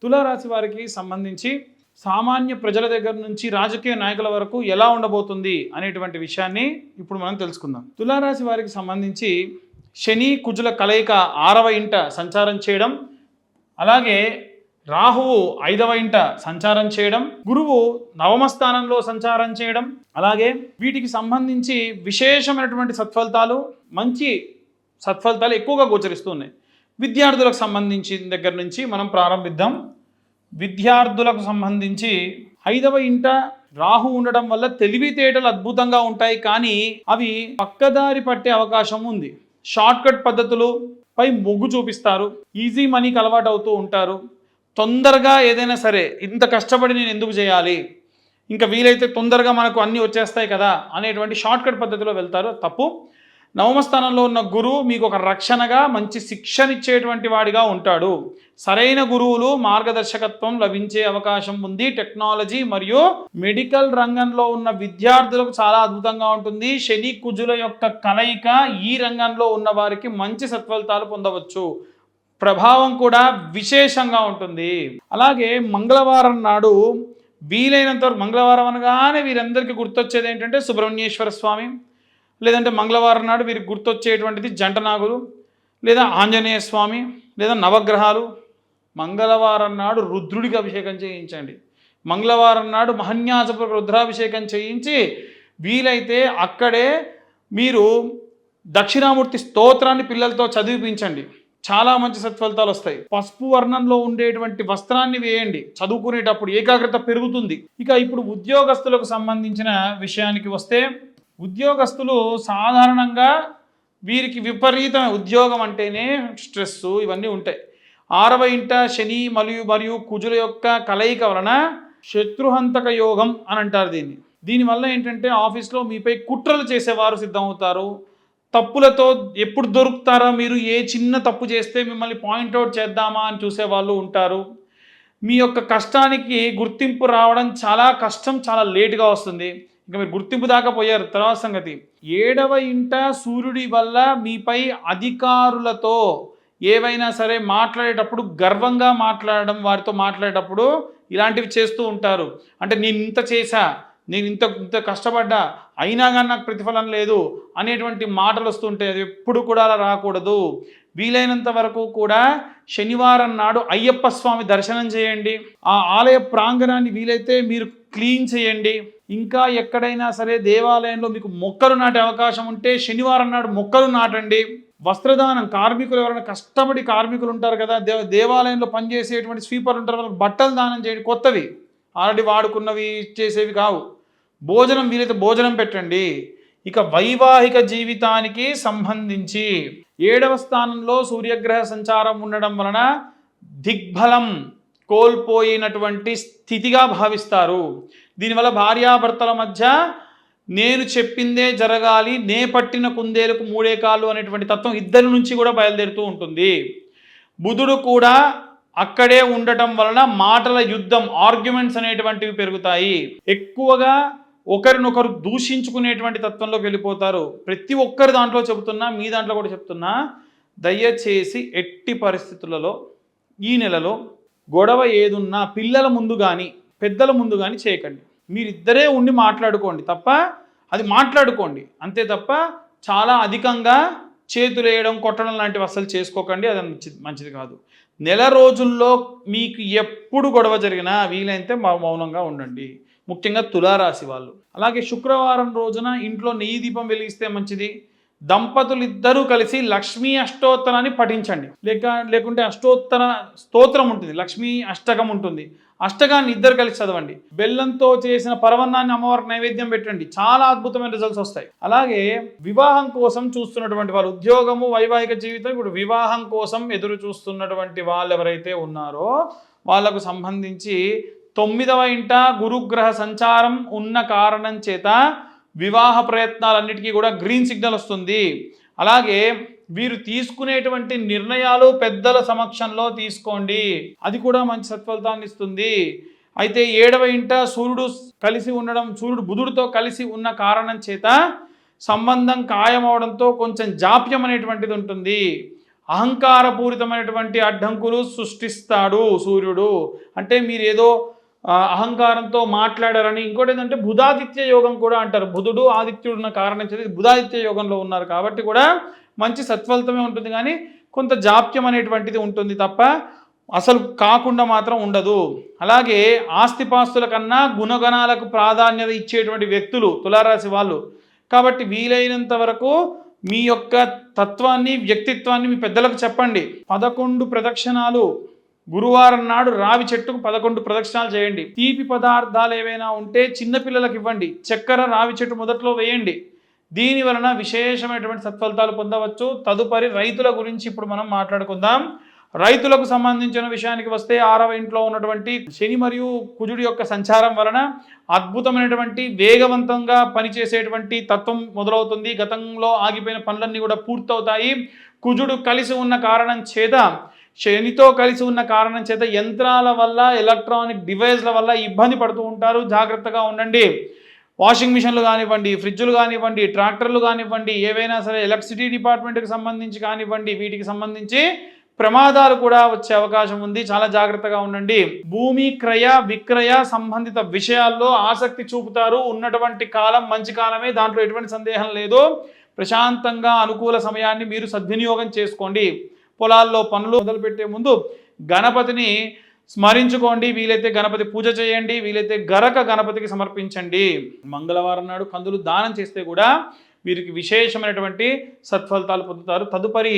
తులారాశి వారికి సంబంధించి సామాన్య ప్రజల దగ్గర నుంచి రాజకీయ నాయకుల వరకు ఎలా ఉండబోతుంది అనేటువంటి విషయాన్ని ఇప్పుడు మనం తెలుసుకుందాం. తులారాశి వారికి సంబంధించి శని కుజుల కలయిక 6వ ఇంట సంచారం చేయడం, అలాగే రాహువు 5వ ఇంట సంచారం చేయడం, గురువు 9వ స్థానంలో సంచారం చేయడం, అలాగే వీటికి సంబంధించి విశేషమైనటువంటి సత్ఫలితాలు, మంచి సత్ఫలితాలు ఎక్కువగా గోచరిస్తున్నాయి. విద్యార్థులకు సంబంధించిన దగ్గర నుంచి మనం ప్రారంభిద్దాం. విద్యార్థులకు సంబంధించి 5వ ఇంట రాహు ఉండడం వల్ల తెలివితేటలు అద్భుతంగా ఉంటాయి, కానీ అవి పక్కదారి పట్టే అవకాశం ఉంది. షార్ట్కట్ పద్ధతులు పై మొగ్గు చూపిస్తారు, ఈజీ మనీకి అలవాటు అవుతూ ఉంటారు. తొందరగా ఏదైనా సరే ఇంత కష్టపడి నేను ఎందుకు చేయాలి, ఇంకా వీలైతే తొందరగా మనకు అన్నీ వచ్చేస్తాయి కదా అనేటువంటి షార్ట్కట్ పద్ధతిలో వెళ్తారు. తప్పు. 9వ స్థానంలో ఉన్న గురువు మీకు ఒక రక్షణగా మంచి శిక్షనిచ్చేటువంటి వాడిగా ఉంటాడు. సరైన గురువులు మార్గదర్శకత్వం లభించే అవకాశం ఉంది. టెక్నాలజీ మరియు మెడికల్ రంగంలో ఉన్న విద్యార్థులకు చాలా అద్భుతంగా ఉంటుంది. శని కుజుల యొక్క కలయిక ఈ రంగంలో ఉన్న వారికి మంచి సత్ఫలితాలు పొందవచ్చు. ప్రభావం కూడా విశేషంగా ఉంటుంది. అలాగే మంగళవారం నాడు వీలైనంత వరకు, మంగళవారం అనగానే వీరందరికీ గుర్తొచ్చేది ఏంటంటే సుబ్రహ్మణ్యేశ్వర స్వామి, లేదంటే మంగళవారం నాడు వీరికి గుర్తొచ్చేటువంటిది జంటనాగులు, లేదా ఆంజనేయ స్వామి, లేదా నవగ్రహాలు. మంగళవారం నాడు రుద్రుడికి అభిషేకం చేయించండి. మంగళవారం నాడు మహన్యాసపు రుద్రాభిషేకం చేయించి వీలైతే అక్కడే మీరు దక్షిణామూర్తి స్తోత్రాన్ని పిల్లలతో చదివించండి. చాలా మంచి సత్ఫలితాలు వస్తాయి. పసుపు వర్ణంలో ఉండేటువంటి వస్త్రాన్ని వేయండి. చదువుకునేటప్పుడు ఏకాగ్రత పెరుగుతుంది. ఇక ఇప్పుడు ఉద్యోగస్తులకు సంబంధించిన విషయానికి వస్తే, ఉద్యోగస్తులు సాధారణంగా వీరికి విపరీతమైన ఉద్యోగం అంటేనే స్ట్రెస్ ఇవన్నీ ఉంటాయి. 6వ ఇంట శని మరియు కుజుల యొక్క కలయిక వలన శత్రుహంతక యోగం అని అంటారు దీన్ని. దీనివల్ల ఏంటంటే ఆఫీస్లో మీపై కుట్రలు చేసేవారు సిద్ధమవుతారు. తప్పులతో ఎప్పుడు దొరుకుతారో, మీరు ఏ చిన్న తప్పు చేస్తే మిమ్మల్ని పాయింట్అవుట్ చేద్దామా అని చూసేవాళ్ళు ఉంటారు. మీ యొక్క కష్టానికి గుర్తింపు రావడం చాలా కష్టం, చాలా లేటుగా వస్తుంది. ఇంకా మీరు గుర్తింపు దాకా పోయారు. తర్వాత సంగతి, 7వ ఇంట సూర్యుడి వల్ల మీపై అధికారులతో ఏవైనా సరే మాట్లాడేటప్పుడు గర్వంగా మాట్లాడడం, వారితో మాట్లాడేటప్పుడు ఇలాంటివి చేస్తూ ఉంటారు. అంటే నేను ఇంత చేశా, నేను ఇంత కష్టపడ్డా, అయినా కానీ నాకు ప్రతిఫలం లేదు అనేటువంటి మాటలు వస్తుంటాయి. అది ఎప్పుడు కూడా అలా రాకూడదు. వీలైనంత వరకు కూడా శనివారం నాడు అయ్యప్ప స్వామి దర్శనం చేయండి. ఆ ఆలయ ప్రాంగణాన్ని వీలైతే మీరు క్లీన్ చేయండి. ఇంకా ఎక్కడైనా సరే దేవాలయంలో మీకు మొక్కలు నాటే అవకాశం ఉంటే శనివారం నాడు మొక్కలు నాటండి. వస్త్రదానం, కార్మికులు ఎవరైనా కష్టపడి కార్మికులు ఉంటారు కదా, దేవాలయంలో పనిచేసేటువంటి స్వీపర్లు ఉంటారు, వాళ్ళకి బట్టలు దానం చేయండి. కొత్తవి, ఆల్రెడీ వాడుకున్నవి చేసేవి కావు. భోజనం వీలైతే భోజనం పెట్టండి. ఇక వైవాహిక జీవితానికి సంబంధించి 7వ స్థానంలో సూర్యగ్రహ సంచారం ఉండడం వలన దిగ్బలం కోల్పోయినటువంటి స్థితిగా భావిస్తారు. దీనివల్ల భార్యాభర్తల మధ్య నేను చెప్పిందే జరగాలి, నే పట్టిన కుందేలకు మూడే కాళ్ళు అనేటువంటి తత్వం ఇద్దరి నుంచి కూడా బయలుదేరుతూ ఉంటుంది. బుధుడు కూడా అక్కడే ఉండటం వలన మాటల యుద్ధం, ఆర్గ్యుమెంట్స్ అనేటువంటివి పెరుగుతాయి. ఎక్కువగా ఒకరినొకరు దూషించుకునేటువంటి తత్వంలోకి వెళ్ళిపోతారు. ప్రతి ఒక్కరి దాంట్లో చెబుతున్నా, మీ దాంట్లో కూడా చెప్తున్నా, దయచేసి ఎట్టి పరిస్థితులలో ఈ నెలలో గొడవ ఏదున్నా పిల్లల ముందు కానీ పెద్దల ముందు కానీ చేయకండి. మీరిద్దరే ఉండి మాట్లాడుకోండి తప్ప, అది మాట్లాడుకోండి అంతే తప్ప చాలా అధికంగా చేతులు వేయడం, కొట్టడం లాంటివి అస్సలు చేసుకోకండి. అది మంచిది కాదు. నెల రోజుల్లో మీకు ఎప్పుడు గొడవ జరిగినా వీలైతే మౌనంగా ఉండండి, ముఖ్యంగా తులారాశి వాళ్ళు. అలాగే శుక్రవారం రోజున ఇంట్లో నెయ్యి దీపం వెలిగిస్తే మంచిది. దంపతులు ఇద్దరూ కలిసి లక్ష్మీ అష్టోత్తరాన్ని పఠించండి. లేకుంటే అష్టోత్తర స్తోత్రం ఉంటుంది, లక్ష్మీ అష్టకం ఉంటుంది, అష్టకాన్ని ఇద్దరు కలిసి చదవండి. బెల్లంతో చేసిన పరవన్నాన్ని అమ్మవారికి నైవేద్యం పెట్టండి. చాలా అద్భుతమైన రిజల్ట్స్ వస్తాయి. అలాగే వివాహం కోసం చూస్తున్నటువంటి వాళ్ళు, ఉద్యోగము వైవాహిక జీవితం, ఇప్పుడు వివాహం కోసం ఎదురు చూస్తున్నటువంటి వాళ్ళు ఎవరైతే ఉన్నారో వాళ్ళకు సంబంధించి 9వ ఇంట గురుగ్రహ సంచారం ఉన్న కారణం చేత వివాహ ప్రయత్నాలన్నిటికీ కూడా గ్రీన్ సిగ్నల్ వస్తుంది. అలాగే వీరు తీసుకునేటువంటి నిర్ణయాలు పెద్దల సమక్షంలో తీసుకోండి, అది కూడా మంచి సత్ఫలితాన్ని ఇస్తుంది. అయితే 7వ ఇంట సూర్యుడు కలిసి ఉండడం, సూర్యుడు బుధుడితో కలిసి ఉన్న కారణం చేత సంబంధం ఖాయమవడంతో కొంచెం జాప్యం అనేటువంటిది ఉంటుంది. అహంకారపూరితమైనటువంటి అడ్డంకులు సృష్టిస్తాడు సూర్యుడు. అంటే మీరు ఏదో అహంకారంతో మాట్లాడారని. ఇంకోటి ఏంటంటే బుధాదిత్య యోగం కూడా అంటారు. బుధుడు ఆదిత్యుడు ఉన్న కారణం చేత బుధాదిత్య యోగంలో ఉన్నారు కాబట్టి కూడా మంచి సత్ఫలితమే ఉంటుంది, కానీ కొంత జాప్యం అనేటువంటిది ఉంటుంది తప్ప అసలు కాకుండా మాత్రం ఉండదు. అలాగే ఆస్తిపాస్తుల కన్నా గుణగణాలకు ప్రాధాన్యత ఇచ్చేటువంటి వ్యక్తులు తులారాశి వాళ్ళు. కాబట్టి వీలైనంత వరకు మీ యొక్క తత్వాన్ని, వ్యక్తిత్వాన్ని మీ పెద్దలకు చెప్పండి. 11 ప్రదక్షిణాలు గురువారం నాడు రావి చెట్టుకు 11 ప్రదక్షిణాలు చేయండి. తీపి పదార్థాలు ఏవైనా ఉంటే చిన్నపిల్లలకు ఇవ్వండి. చక్కెర రావి చెట్టు మొదట్లో వేయండి. దీని వలన విశేషమైనటువంటి సత్ఫలితాలు పొందవచ్చు. తదుపరి రైతుల గురించి ఇప్పుడు మనం మాట్లాడుకుందాం. రైతులకు సంబంధించిన విషయానికి వస్తే 6వ ఇంట్లో ఉన్నటువంటి శని మరియు కుజుడి యొక్క సంచారం వలన అద్భుతమైనటువంటి వేగవంతంగా పనిచేసేటువంటి తత్వం మొదలవుతుంది. గతంలో ఆగిపోయిన పనులన్నీ కూడా పూర్తవుతాయి. కుజుడు కలిసి ఉన్న కారణం చేత, శనితో కలిసి ఉన్న కారణం చేత యంత్రాల వల్ల, ఎలక్ట్రానిక్ డివైస్ల వల్ల ఇబ్బంది పడుతూ ఉంటారు. జాగ్రత్తగా ఉండండి. వాషింగ్ మిషన్లు కానివ్వండి, ఫ్రిడ్జ్లు కానివ్వండి, ట్రాక్టర్లు కానివ్వండి, ఏవైనా సరే ఎలక్ట్రిసిటీ డిపార్ట్మెంట్కి సంబంధించి కానివ్వండి, వీటికి సంబంధించి ప్రమాదాలు కూడా వచ్చే అవకాశం ఉంది. చాలా జాగ్రత్తగా ఉండండి. భూమి క్రయ విక్రయ సంబంధిత విషయాల్లో ఆసక్తి చూపుతారు. ఉన్నటువంటి కాలం మంచి కాలమే, దాంట్లో ఎటువంటి సందేహం లేదు. ప్రశాంతంగా అనుకూల సమయాన్ని మీరు సద్వినియోగం చేసుకోండి. పొలాల్లో పనులు మొదలుపెట్టే ముందు గణపతిని స్మరించుకోండి. వీలైతే గణపతి పూజ చేయండి. వీలైతే గరక గణపతికి సమర్పించండి. మంగళవారం నాడు కందులు దానం చేస్తే కూడా వీరికి విశేషమైనటువంటి సత్ఫలితాలు పొందుతారు. తదుపరి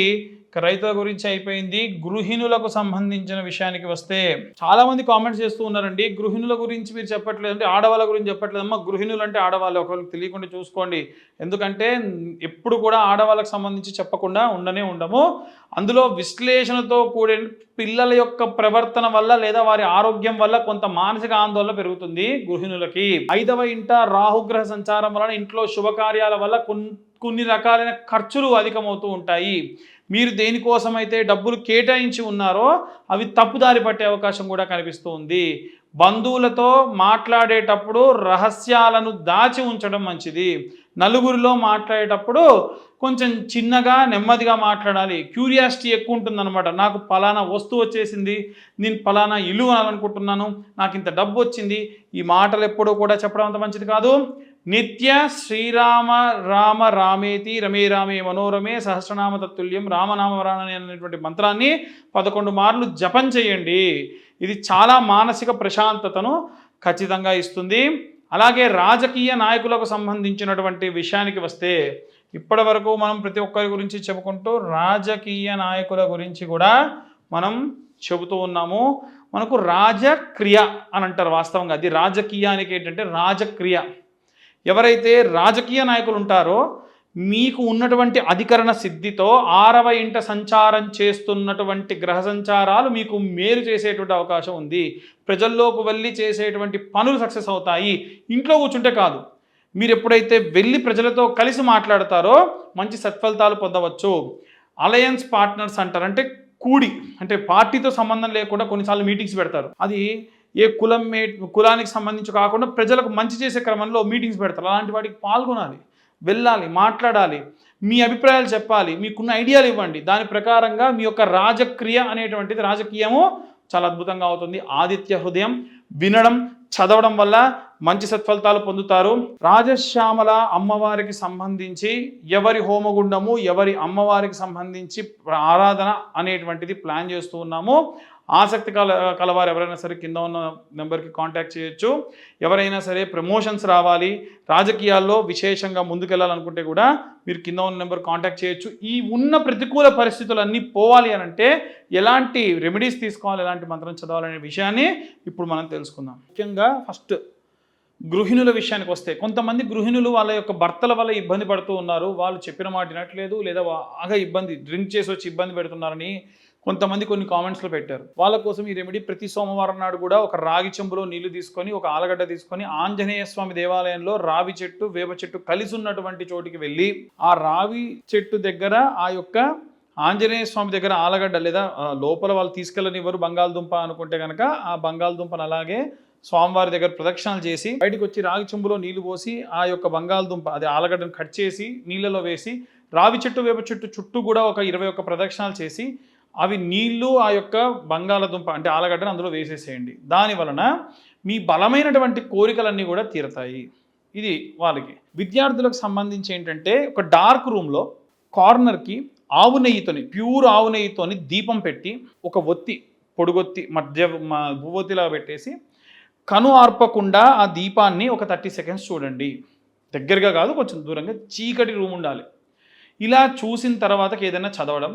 రైతుల గురించి అయిపోయింది. గృహిణులకు సంబంధించిన విషయానికి వస్తే చాలామంది కామెంట్స్ చేస్తూ ఉన్నారండి, గృహిణుల గురించి మీరు చెప్పట్లేదు అంటే ఆడవాళ్ళ గురించి చెప్పట్లేదమ్మా. గృహిణులు అంటే ఆడవాళ్ళు, ఒకరికి తెలియకుండా చూసుకోండి. ఎందుకంటే ఎప్పుడు కూడా ఆడవాళ్ళకు సంబంధించి చెప్పకుండా ఉండము. అందులో విశ్లేషణతో కూడిన పిల్లల యొక్క ప్రవర్తన వల్ల లేదా వారి ఆరోగ్యం వల్ల కొంత మానసిక ఆందోళన పెరుగుతుంది గృహిణులకి. 5వ ఇంట రాహుగ్రహ సంచారం వలన ఇంట్లో శుభకార్యాల వల్ల కొన్ని రకాలైన ఖర్చులు అధికమవుతూ ఉంటాయి. మీరు దేనికోసమైతే డబ్బులు కేటాయించి ఉన్నారో అవి తప్పుదారి పట్టే అవకాశం కూడా కనిపిస్తూ ఉంది. బంధువులతో మాట్లాడేటప్పుడు రహస్యాలను దాచి ఉంచడం మంచిది. నలుగురిలో మాట్లాడేటప్పుడు కొంచెం చిన్నగా నెమ్మదిగా మాట్లాడాలి. క్యూరియాసిటీ ఎక్కువ ఉంటుందన్నమాట. నాకు పలానా వస్తువు వచ్చేసింది, నేను పలానా ఇల్లు కొనాలనుకుంటున్నాను, నాకు ఇంత డబ్బు వచ్చింది, ఈ మాటలు ఎప్పుడూ కూడా చెప్పడం అంత మంచిది కాదు. నిత్య శ్రీరామ రామ రామేతి రమే రామే మనోరమే సహస్రనామ తత్తుల్యం రామనామవరాణి అనేటువంటి మంత్రాన్ని 11 మార్లు జపం చేయండి. ఇది చాలా మానసిక ప్రశాంతతను ఖచ్చితంగా ఇస్తుంది. అలాగే రాజకీయ నాయకులకు సంబంధించినటువంటి విషయానికి వస్తే ఇప్పటి వరకు మనం ప్రతి ఒక్కరి గురించి చెప్పుకుంటూ రాజకీయ నాయకుల గురించి కూడా మనం చెబుతూ ఉన్నాము. మనకు రాజక్రియ అని అంటారు. వాస్తవంగా అది రాజకీయానికి ఏంటంటే రాజక్రియ. ఎవరైతే రాజకీయ నాయకులు ఉంటారో మీకు ఉన్నటువంటి అధికరణ సిద్ధితో 6వ ఇంట సంచారం చేస్తున్నటువంటి గ్రహ సంచారాలు మీకు మేలు చేసేటువంటి అవకాశం ఉంది. ప్రజల్లోకి వెళ్ళి చేసేటువంటి పనులు సక్సెస్ అవుతాయి. ఇంట్లో కూర్చుంటే కాదు, మీరు ఎప్పుడైతే వెళ్ళి ప్రజలతో కలిసి మాట్లాడతారో మంచి సత్ఫలితాలు పొందవచ్చు. అలయన్స్ పార్ట్నర్స్ అంటారు. అంటే అంటే పార్టీతో సంబంధం లేకుండా కొన్నిసార్లు మీటింగ్స్ పెడతారు. అది ఏ కులానికి సంబంధించి కాకుండా ప్రజలకు మంచి చేసే క్రమంలో మీటింగ్స్ పెడతారు. అలాంటి వాటికి పాల్గొనాలి, వెళ్ళాలి, మాట్లాడాలి, మీ అభిప్రాయాలు చెప్పాలి, మీకున్న ఐడియాలు ఇవ్వండి. దాని ప్రకారంగా మీ యొక్క రాజక్రియ అనేటువంటిది, రాజకీయము చాలా అద్భుతంగా అవుతుంది. ఆదిత్య హృదయం వినడం, చదవడం వల్ల మంచి సత్ఫలితాలు పొందుతారు. రాజశ్యామల అమ్మవారికి సంబంధించి ఎవరి హోమగుండము, ఎవరి అమ్మవారికి సంబంధించి ఆరాధన అనేటువంటిది ప్లాన్ చేస్తూ ఉన్నాము. ఆసక్తి కలవారు ఎవరైనా సరే కింద ఉన్న నెంబర్కి కాంటాక్ట్ చేయొచ్చు. ఎవరైనా సరే ప్రమోషన్స్ రావాలి, రాజకీయాల్లో విశేషంగా ముందుకెళ్ళాలనుకుంటే కూడా మీరు కింద ఉన్న నెంబర్ కాంటాక్ట్ చేయొచ్చు. ఈ ఉన్న ప్రతికూల పరిస్థితులన్నీ పోవాలి అని అంటే ఎలాంటి రెమెడీస్ తీసుకోవాలి, ఎలాంటి మంత్రం చదవాలనే విషయాన్ని ఇప్పుడు మనం తెలుసుకుందాం. ముఖ్యంగా ఫస్ట్ గృహిణుల విషయానికి వస్తే కొంతమంది గృహిణులు వాళ్ళ యొక్క భర్తల వల్ల ఇబ్బంది పడుతూ ఉన్నారు. వాళ్ళు చెప్పిన మాట వినట్లేదు, లేదా బాగా డ్రింక్ చేసి వచ్చి ఇబ్బంది పెడుతున్నారని కొంతమంది కొన్ని కామెంట్స్లో పెట్టారు. వాళ్ళ కోసం ఈ రెమెడీ ప్రతి సోమవారం నాడు కూడా ఒక రాగి చెంబులో నీళ్లు తీసుకొని, ఒక ఆలగడ్డ తీసుకొని ఆంజనేయ స్వామి దేవాలయంలో రావి చెట్టు, వేప చెట్టు కలిసి ఉన్నటువంటి చోటికి వెళ్ళి ఆ రావి చెట్టు దగ్గర ఆ యొక్క ఆంజనేయ స్వామి దగ్గర ఆలగడ్డ లేదా లోపల వాళ్ళు తీసుకెళ్ళనివ్వరు బంగాళదుంప అనుకుంటే కనుక ఆ బంగాళదుంపను అలాగే స్వామివారి దగ్గర ప్రదక్షిణలు చేసి బయటకు వచ్చి రాగి చెంబులో నీళ్లు పోసి ఆ యొక్క బంగాళదుంప అది ఆలగడ్డను కట్ చేసి నీళ్ళలో వేసి రావి చెట్టు వేప చెట్టు చుట్టూ కూడా ఒక 21 ప్రదక్షిణాలు చేసి అవి నీళ్లు ఆ యొక్క బంగాళదుంప అంటే ఆలుగడ్డను అందులో వేసేసేయండి. దాని వలన మీ బలమైనటువంటి కోరికలన్నీ కూడా తీరతాయి. ఇది వాళ్ళకి. విద్యార్థులకు సంబంధించి ఏంటంటే ఒక డార్క్ రూమ్లో కార్నర్కి ఆవు నెయ్యితోని ప్యూర్ ఆవు నెయ్యితోని దీపం పెట్టి ఒక ఒత్తి పొడుగొత్తి మధ్య భూవొత్తిలా పెట్టేసి కను ఆర్పకుండా ఆ దీపాన్ని ఒక 30 సెకండ్స్ చూడండి. దగ్గరగా కాదు, కొంచెం దూరంగా చీకటి రూమ్ ఉండాలి. ఇలా చూసిన తర్వాతకి ఏదైనా చదవడం.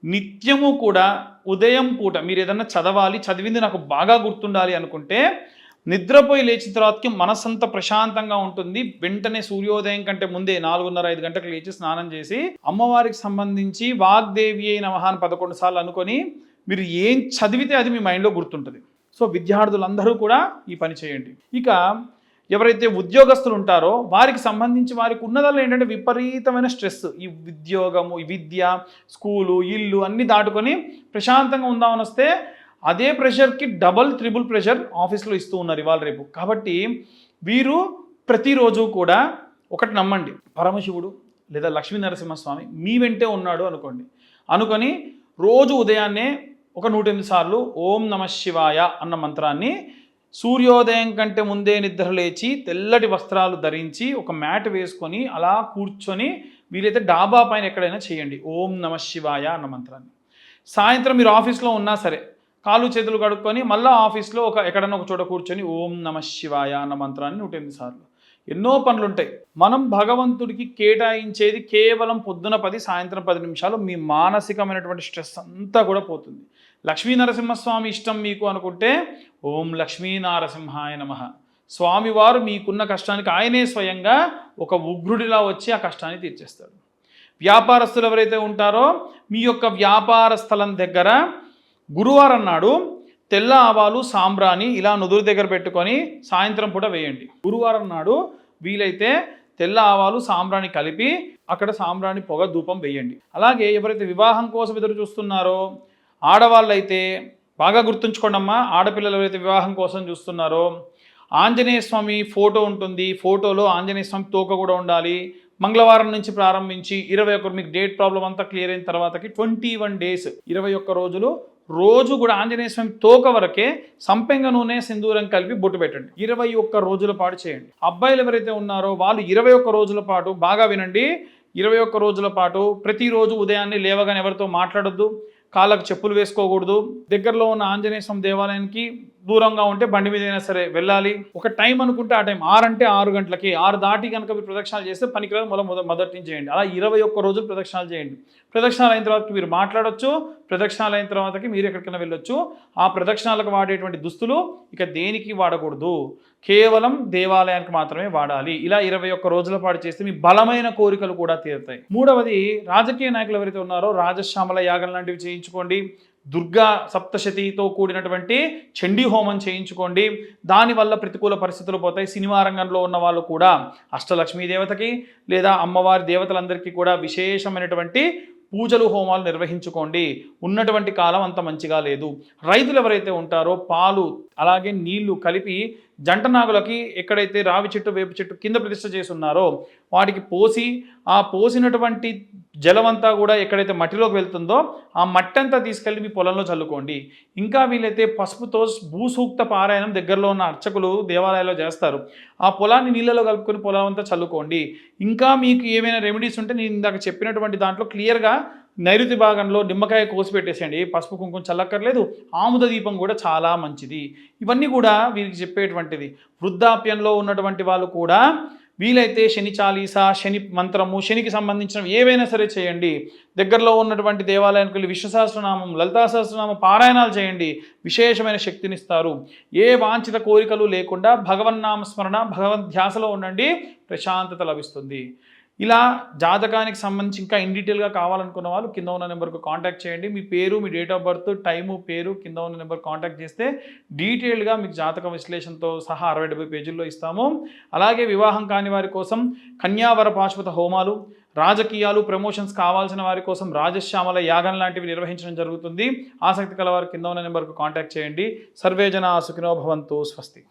నిత్యము కూడా ఉదయం పూట మీరు ఏదైనా చదవాలి, చదివింది నాకు బాగా గుర్తుండాలి అనుకుంటే నిద్రపోయి లేచిన తర్వాతకి మనసంతా ప్రశాంతంగా ఉంటుంది. వెంటనే సూర్యోదయం కంటే ముందే 4:30-5 గంటలకు లేచి స్నానం చేసి అమ్మవారికి సంబంధించి వాగ్దేవి అయిన నమః 11 సార్లు అనుకొని మీరు ఏం చదివితే అది మీ మైండ్లో గుర్తుంటుంది. సో విద్యార్థులందరూ కూడా ఈ పని చేయండి. ఇక ఎవరైతే ఉద్యోగస్తులు ఉంటారో వారికి సంబంధించి వారికి ఉన్నదాల్లో ఏంటంటే విపరీతమైన స్ట్రెస్. ఈ ఉద్యోగము, ఈ విద్య, స్కూలు, ఇల్లు అన్నీ దాటుకొని ప్రశాంతంగా ఉందామని వస్తే అదే ప్రెషర్కి డబల్ త్రిబుల్ ప్రెషర్ ఆఫీస్లో ఇస్తూ ఉన్నారు ఇవాళ రేపు. కాబట్టి వీరు ప్రతిరోజు కూడా ఒకటి నమ్మండి, పరమశివుడు లేదా లక్ష్మీ నరసింహస్వామి మీ వెంటే ఉన్నాడు అనుకోండి. అనుకొని రోజు ఉదయాన్నే ఒక 108 సార్లు ఓం నమః శివాయ అన్న మంత్రాన్ని సూర్యోదయం కంటే ముందే నిద్ర లేచి తెల్లటి వస్త్రాలు ధరించి ఒక మ్యాట్ వేసుకొని అలా కూర్చొని వీలైతే డాబా పైన ఎక్కడైనా చేయండి ఓం నమః శివాయ అన్న మంత్రాన్ని. సాయంత్రం మీరు ఆఫీస్లో ఉన్నా సరే కాళ్ళు చేతులు కడుక్కొని మళ్ళీ ఆఫీస్లో ఎక్కడన్నా ఒక చోట కూర్చొని ఓం నమః శివాయ అన్న మంత్రాన్ని 108 సార్లు. ఎన్నో పనులు ఉంటాయి. మనం భగవంతుడికి కేటాయించేది కేవలం పొద్దున 10 సాయంత్రం 10 నిమిషాలు. మీ మానసికమైనటువంటి స్ట్రెస్ అంతా కూడా పోతుంది. లక్ష్మీ నరసింహస్వామి ఇష్టం మీకు అనుకుంటే ఓం లక్ష్మీ నారసింహాయ నమః. స్వామివారు మీకున్న కష్టానికి ఆయనే స్వయంగా ఒక ఉగ్రుడిలా వచ్చి ఆ కష్టాన్ని తీర్చేస్తాడు. వ్యాపారస్తులు ఎవరైతే ఉంటారో మీ యొక్క వ్యాపార స్థలం దగ్గర గురువారం నాడు తెల్ల ఆవాలు సాంబ్రాణి ఇలా నుదురు దగ్గర పెట్టుకొని సాయంత్రం పూట వేయండి. గురువారం నాడు వీలైతే తెల్ల ఆవాలు సాంబ్రాణి కలిపి అక్కడ సాంబ్రాణి పొగ ధూపం వేయండి. అలాగే ఎవరైతే వివాహం కోసం ఎదురు చూస్తున్నారో ఆడవాళ్ళైతే బాగా గుర్తుంచుకోండి అమ్మా, ఆడపిల్లలు ఎవరైతే వివాహం కోసం చూస్తున్నారో ఆంజనేయ స్వామి ఫోటో ఉంటుంది. ఫోటోలో ఆంజనేయ స్వామి తోక కూడా ఉండాలి. మంగళవారం నుంచి ప్రారంభించి 21 మీకు డేట్ ప్రాబ్లం అంతా క్లియర్ అయిన తర్వాతకి 21 డేస్ 21 రోజులు రోజు కూడా ఆంజనేయ స్వామి తోక వరకే సంపెంగ నూనె సింధూరం కలిపి బొట్టు పెట్టండి. 21 రోజుల పాటు చేయండి. అబ్బాయిలు ఎవరైతే ఉన్నారో వాళ్ళు 21 రోజుల పాటు బాగా వినండి. 21 రోజుల పాటు ప్రతిరోజు ఉదయాన్నే లేవగానే ఎవరితో మాట్లాడొద్దు, కాళ్ళకు చెప్పులు వేసుకోకూడదు. దగ్గరలో ఉన్న ఆంజనేయ స్వామి దేవాలయానికి దూరంగా ఉంటే బండి మీద అయినా సరే వెళ్ళాలి. ఒక టైం అనుకుంటే ఆ టైం 6 అంటే 6 గంటలకి, 6 దాటి కనుక మీరు ప్రదక్షిణాలు చేస్తే పనికిరాదు, మొదటి నుంచి చేయండి. అలా 21 రోజులు ప్రదక్షిణాలు చేయండి. ప్రదక్షిణాలు అయిన తర్వాత మీరు మాట్లాడొచ్చు, ప్రదక్షిణాలు అయిన తర్వాతకి మీరు ఎక్కడికైనా వెళ్ళొచ్చు. ఆ ప్రదక్షిణాలకు వాడేటువంటి దుస్తులు ఇక దేనికి వాడకూడదు, కేవలం దేవాలయానికి మాత్రమే వాడాలి. ఇలా 21 రోజుల పాటు చేస్తే మీ బలమైన కోరికలు కూడా తీరుతాయి. మూడవది, రాజకీయ నాయకులు ఎవరైతే ఉన్నారో రాజశ్యామల యాగం లాంటివి చేయించుకోండి. దుర్గా సప్తశతితో కూడినటువంటి చండీ హోమం చేయించుకోండి. దానివల్ల ప్రతికూల పరిస్థితులు పోతాయి. సినిమా రంగంలో ఉన్న వాళ్ళు కూడా అష్టలక్ష్మీ దేవతకి లేదా అమ్మవారి దేవతలందరికీ కూడా విశేషమైనటువంటి పూజలు హోమాలు నిర్వహించుకోండి. ఉన్నటువంటి కాలం అంత మంచిగా లేదు. రైతులు ఎవరైతే ఉంటారో పాలు అలాగే నీళ్లు కలిపి జంట నాగులకి ఎక్కడైతే రావి చెట్టు వేప చెట్టు కింద ప్రతిష్ఠ చేసి ఉన్నారో వాటికి పోసి ఆ పోసినటువంటి జలమంతా కూడా ఎక్కడైతే మట్టిలోకి వెళ్తుందో ఆ మట్టి అంతా తీసుకెళ్ళి మీ పొలంలో చల్లుకోండి. ఇంకా వీలైతే పసుపుతో భూసూక్త పారాయణం దగ్గరలో ఉన్న అర్చకులు దేవాలయాల్లో చేస్తారు. ఆ పొలాన్ని నీళ్ళలో కలుపుకొని పొలం అంతా చల్లుకోండి. ఇంకా మీకు ఏమైనా రెమెడీస్ ఉంటే నేను ఇందాక చెప్పినటువంటి దాంట్లో క్లియర్గా నైరుతి భాగంలో నిమ్మకాయ కోసి పెట్టేసేయండి. పసుపు కుంకుమ చల్లక్కర్లేదు. ఆముద దీపం కూడా చాలా మంచిది. ఇవన్నీ కూడా వీరికి చెప్పేటువంటిది. వృద్ధాప్యంలో ఉన్నటువంటి వాళ్ళు కూడా వీలైతే శని చాలీసా, శని మంత్రము, శనికి సంబంధించిన ఏవైనా సరే చేయండి. దగ్గరలో ఉన్నటువంటి దేవాలయానికి వెళ్ళి విష్ణు సహస్రనామం, లలితా సహస్రనామం పారాయణాలు చేయండి. విశేషమైన శక్తినిస్తారు. ఏ వాంఛిత కోరికలు లేకుండా భగవన్నామస్మరణ, భగవద్ధ్యాసలో ఉండండి. ప్రశాంతత లభిస్తుంది. ఇలా జాతకానికి సంబంధించి ఇంకా ఇన్ డీటెయిల్గా కావాలనుకున్న వాళ్ళు కింద ఉన్న నెంబర్కు కాంటాక్ట్ చేయండి. మీ పేరు, మీ డేట్ ఆఫ్ బర్త్, టైము, పేరు కింద ఉన్న నెంబర్ కాంటాక్ట్ చేస్తే డీటెయిల్గా మీకు జాతక విశ్లేషణతో సహా 60-70 పేజీల్లో ఇస్తాము. అలాగే వివాహం కాని వారి కోసం కన్యావర పాశుపత హోమాలు, రాజకీయాలు, ప్రమోషన్స్ కావాల్సిన వారి కోసం రాజశ్యామల యాగం లాంటివి నిర్వహించడం జరుగుతుంది. ఆసక్తి కలవారు కింద ఉన్న నెంబర్కు కాంటాక్ట్ చేయండి. సర్వే జనా సుఖినో భవంతు. స్వస్తి.